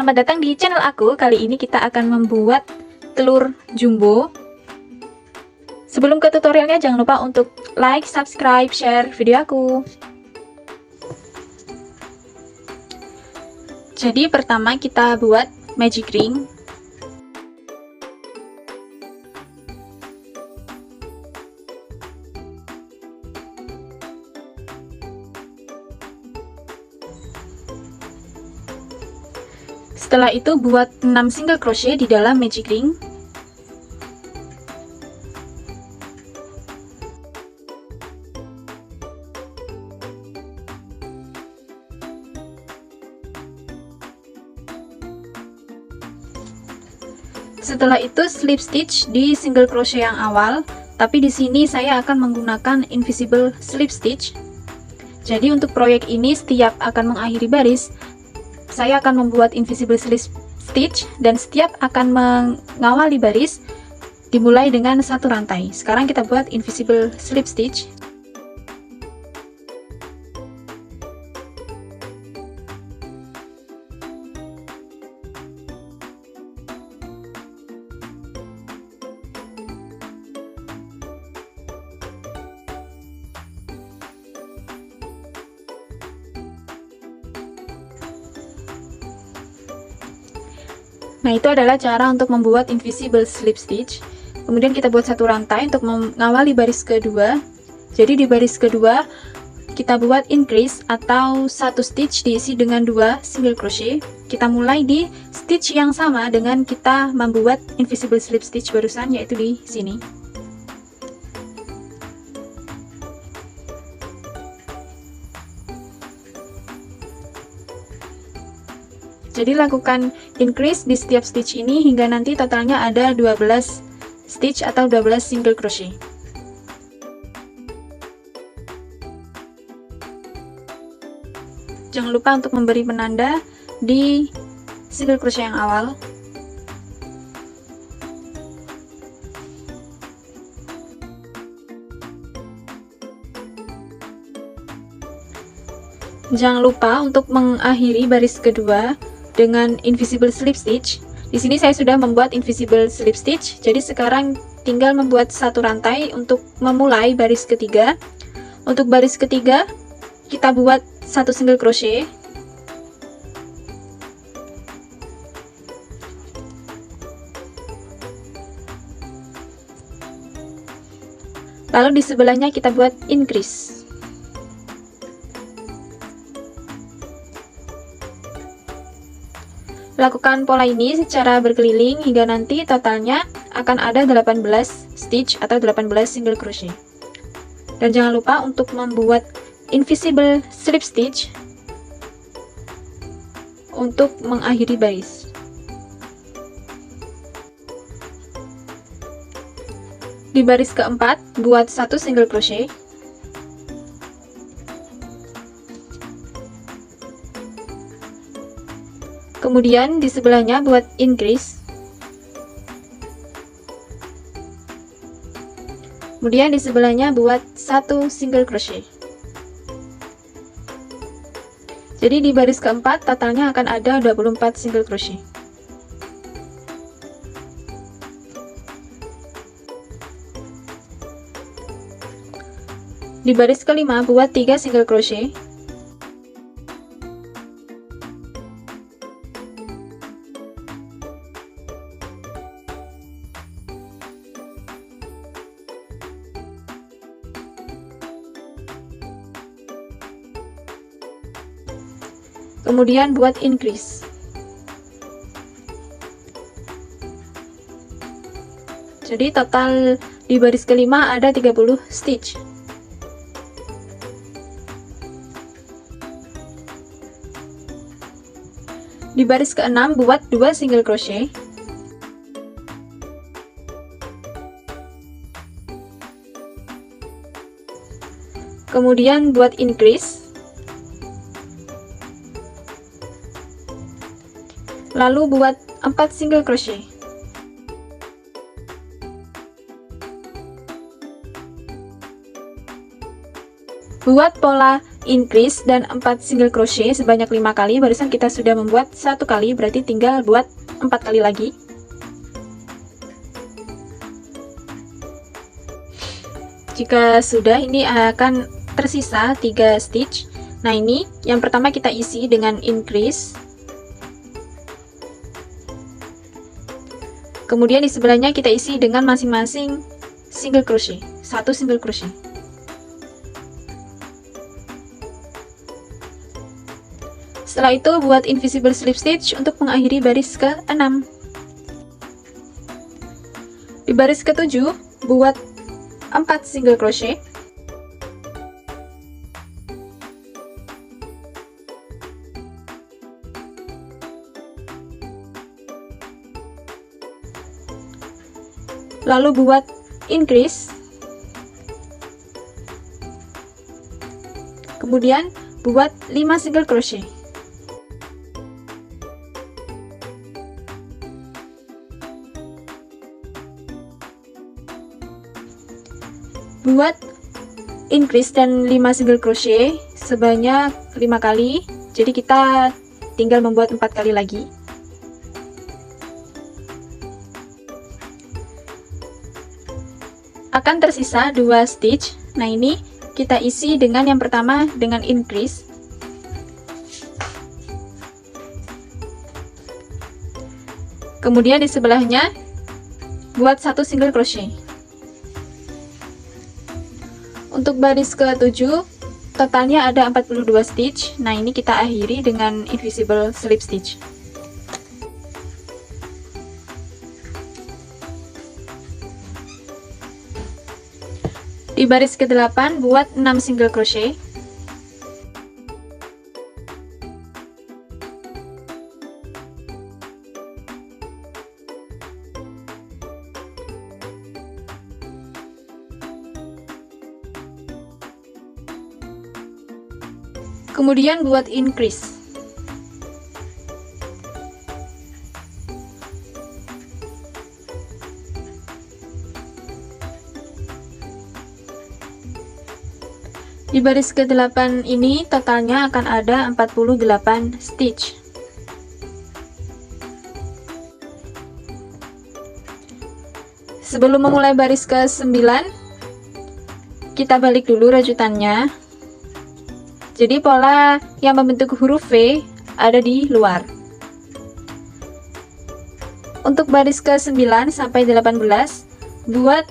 selamat datang di channel aku. Kali ini kita akan membuat telur jumbo. Sebelum ke tutorialnya, jangan lupa untuk like, subscribe, share video aku. Jadi pertama kita buat magic ring. Setelah itu buat 6 single crochet di dalam magic ring. Setelah itu slip stitch di single crochet yang awal, tapi di sini saya akan menggunakan invisible slip stitch. Jadi untuk proyek ini setiap akan mengakhiri baris, saya akan membuat invisible slip stitch dan setiap akan mengawali baris dimulai dengan satu rantai. Sekarang kita buat invisible slip stitch. Nah, itu adalah cara untuk membuat invisible slip stitch. Kemudian kita buat satu rantai untuk mengawali baris kedua. Jadi di baris kedua kita buat increase atau satu stitch diisi dengan 2 single crochet. Kita mulai di stitch yang sama dengan kita membuat invisible slip stitch barusan, yaitu di sini. Jadi lakukan increase di setiap stitch ini hingga nanti totalnya ada 12 stitch atau 12 single crochet. Jangan lupa untuk memberi penanda di single crochet yang awal. Jangan lupa untuk mengakhiri baris kedua dengan invisible slip stitch. Di sini saya sudah membuat invisible slip stitch, jadi sekarang tinggal membuat satu rantai untuk memulai baris ketiga. Untuk baris ketiga kita buat satu single crochet. Lalu di sebelahnya kita buat increase. Lakukan pola ini secara berkeliling hingga nanti totalnya akan ada 18 stitch atau 18 single crochet. Dan jangan lupa untuk membuat invisible slip stitch untuk mengakhiri baris. Di baris keempat buat satu single crochet. Kemudian di sebelahnya buat increase. Kemudian di sebelahnya buat satu single crochet. Jadi di baris keempat totalnya akan ada 24 single crochet. Di baris kelima buat 3 single crochet. Kemudian buat increase. Jadi total di baris kelima ada 30 stitch. Di baris keenam buat 2 single crochet. Kemudian buat increase. Lalu buat 4 single crochet. Buat pola increase dan 4 single crochet sebanyak 5 kali. Barusan kita sudah membuat 1 kali, berarti tinggal buat 4 kali lagi. Jika sudah, ini akan tersisa 3 stitch. Nah, ini yang pertama kita isi dengan increase. Kemudian di sebelahnya kita isi dengan masing-masing single crochet, 1 single crochet. Setelah itu buat invisible slip stitch untuk mengakhiri baris ke-6. Di baris ke-7 buat 4 single crochet. Lalu buat increase, kemudian buat 5 single crochet. Buat increase dan 5 single crochet sebanyak 5 kali, jadi kita tinggal membuat 4 kali lagi. Akan tersisa 2 stitch. Nah, ini kita isi dengan yang pertama dengan increase. Kemudian di sebelahnya buat 1 single crochet. Untuk baris ke-7 totalnya ada 42 stitch. Nah, ini kita akhiri dengan invisible slip stitch. Di baris ke-8 buat 6 single crochet. Kemudian buat increase. Di baris ke-8 ini totalnya akan ada 48 stitch. Sebelum memulai baris ke-9, kita balik dulu rajutannya. Jadi pola yang membentuk huruf V ada di luar. Untuk baris ke-9 sampai 18 buat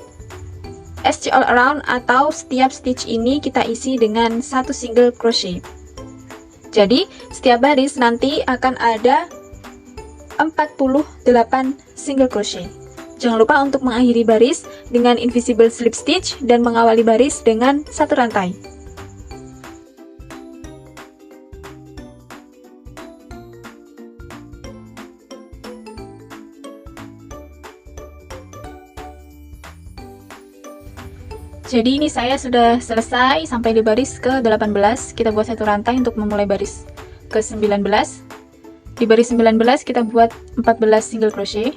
SC all around atau setiap stitch ini kita isi dengan 1 single crochet. Jadi setiap baris nanti akan ada 48 single crochet. Jangan lupa untuk mengakhiri baris dengan invisible slip stitch dan mengawali baris dengan 1 rantai. Jadi ini saya sudah selesai sampai di baris ke-18. Kita buat 1 rantai untuk memulai baris ke-19. Di baris 19 kita buat 14 single crochet.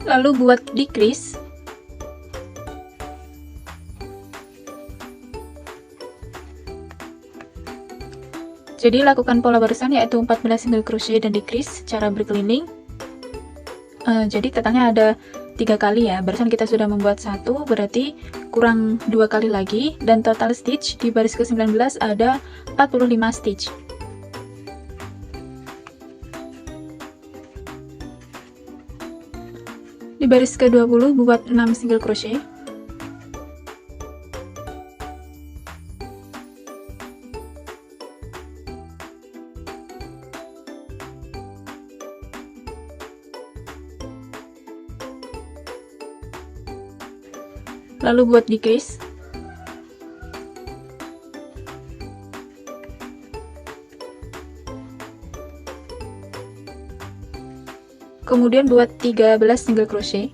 Lalu buat decrease. Jadi lakukan pola barusan yaitu 14 single crochet dan decrease secara berkeliling. Jadi totalnya ada 3 kali ya. Barusan kita sudah membuat 1, berarti kurang 2 kali lagi, dan total stitch di baris ke-19 ada 45 stitch. Di baris ke-20 buat 6 single crochet. Lalu buat decrease. Kemudian buat 13 single crochet.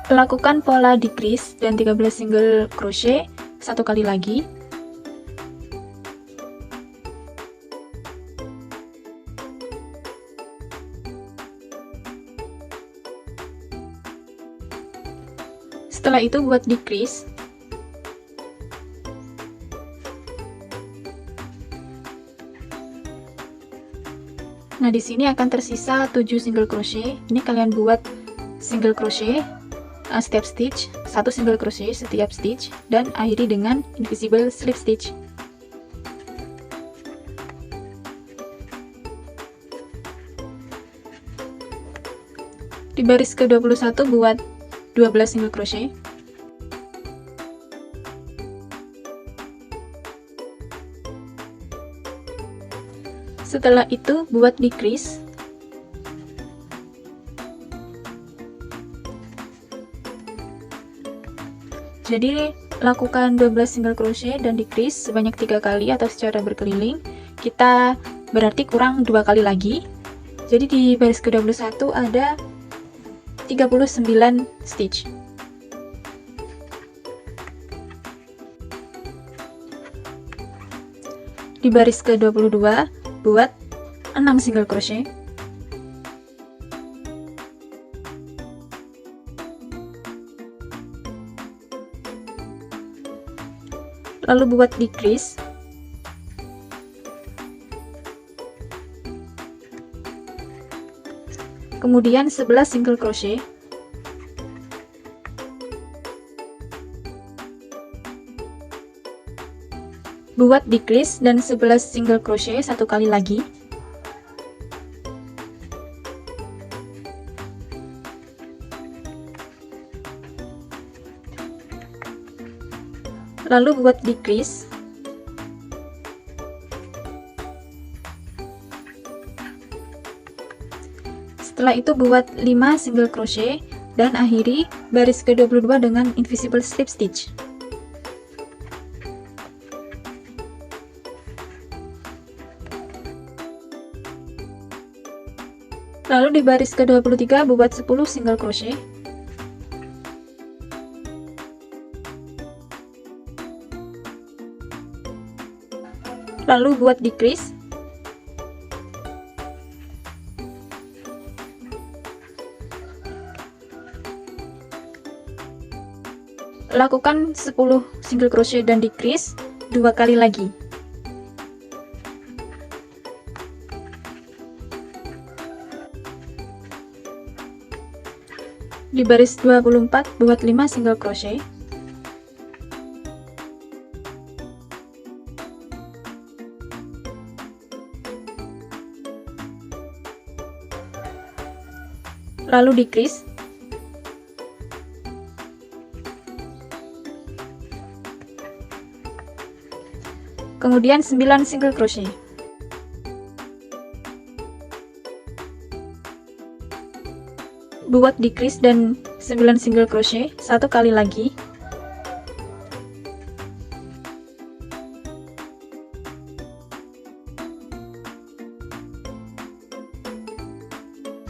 Lakukan pola decrease dan 13 single crochet satu kali lagi. Setelah itu buat decrease. Nah, di sini akan tersisa 7 single crochet. Ini kalian buat single crochet setiap stitch, 1 single crochet setiap stitch, dan akhiri dengan invisible slip stitch. Di baris ke-21 buat 12 single crochet. Setelah itu buat decrease. Jadi lakukan 12 single crochet dan decrease sebanyak 3 kali atau secara berkeliling. Kita berarti kurang 2 kali lagi. Jadi di baris ke-21 ada 39 stitch. Di baris ke-22 buat 6 single crochet. Lalu buat decrease. Kemudian 11 single crochet. Buat decrease dan 11 single crochet satu kali lagi. Lalu buat decrease. Setelah itu buat 5 single crochet dan akhiri baris ke-22 dengan invisible slip stitch. Lalu di baris ke-23 buat 10 single crochet. Lalu buat decrease. Lakukan 10 single crochet dan decrease 2 kali lagi. Di baris 24 buat 5 single crochet. Lalu decrease. Kemudian 9 single crochet. Buat decrease dan 9 single crochet satu kali lagi.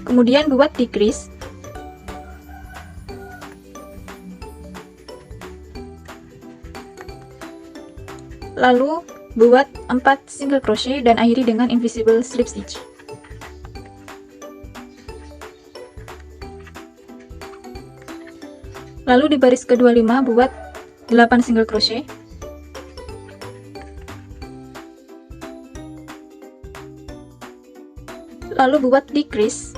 Kemudian buat decrease. Lalu buat 4 single crochet dan akhiri dengan invisible slip stitch. Lalu di baris ke-25 buat 8 single crochet. Lalu buat decrease.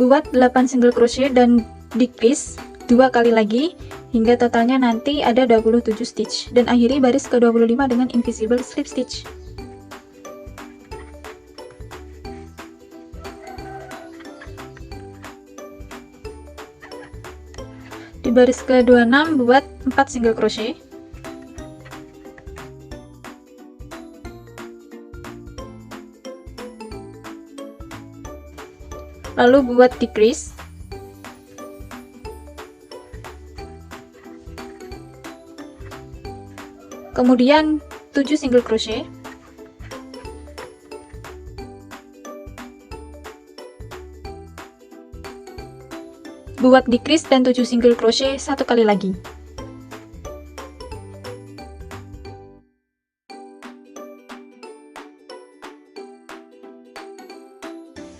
Buat 8 single crochet dan decrease 2 kali lagi hingga totalnya nanti ada 27 stitch, dan akhiri baris ke-25 dengan invisible slip stitch. Di baris ke-26 buat 4 single crochet. Lalu buat decrease. Kemudian 7 single crochet. buat decrease dan 7 single crochet satu kali lagi.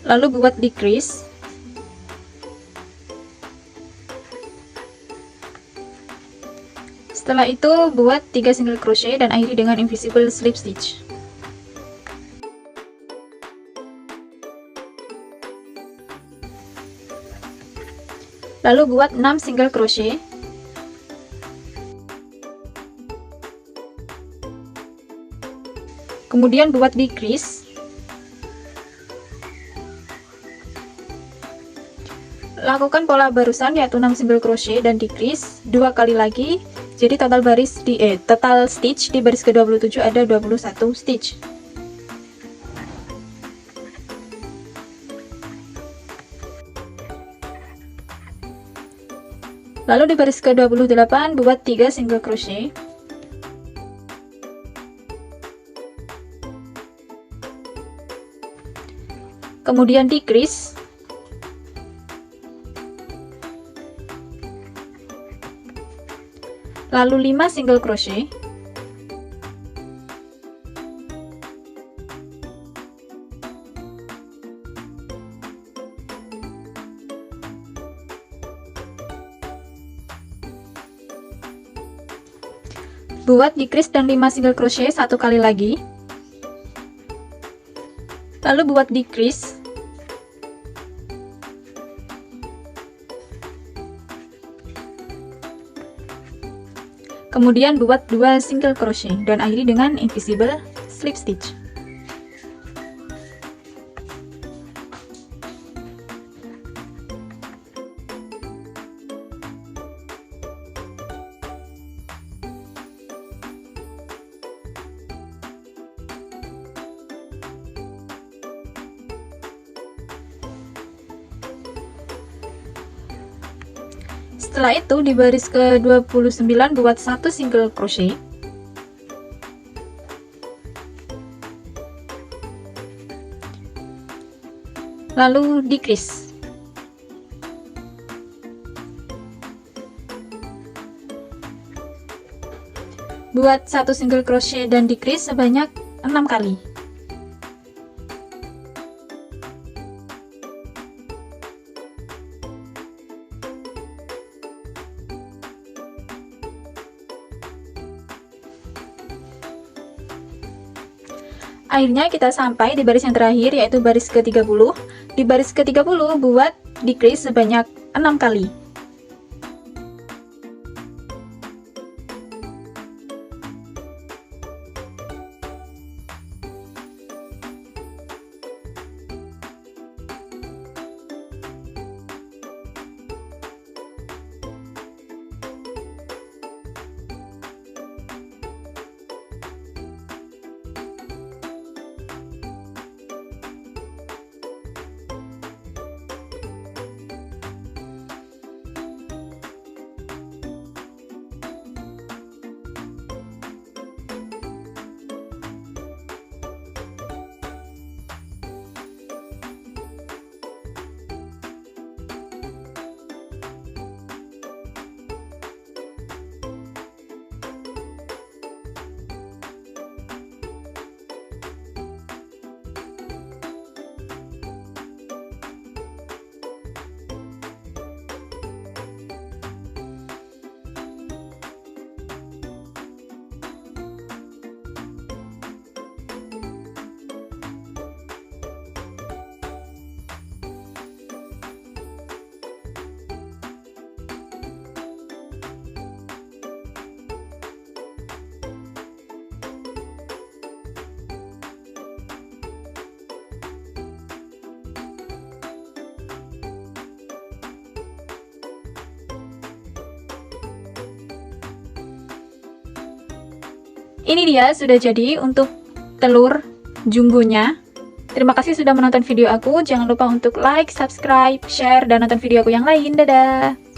Lalu buat decrease. Setelah itu buat 3 single crochet dan akhiri dengan invisible slip stitch. Lalu buat 6 single crochet. Kemudian buat decrease. Lakukan pola barusan yaitu 6 single crochet dan decrease 2 kali lagi. Jadi total stitch di baris ke-27 ada 21 stitch. Lalu di baris ke-28 buat 3 single crochet. Kemudian decrease. Lalu 5 single crochet. Buat decrease dan 5 single crochet satu kali lagi. Lalu buat decrease. Kemudian buat 2 single crochet dan akhiri dengan invisible slip stitch. Setelah itu di baris ke-29 buat 1 single crochet. Lalu decrease. Buat 1 single crochet dan decrease sebanyak 6 kali. Akhirnya kita sampai di baris yang terakhir yaitu baris ke-30. Di baris ke-30 buat decrease sebanyak 6 kali. Ini dia sudah jadi untuk telur jumbonya. Terima kasih sudah menonton video aku. Jangan lupa untuk like, subscribe, share, dan nonton video aku yang lain. Dadah!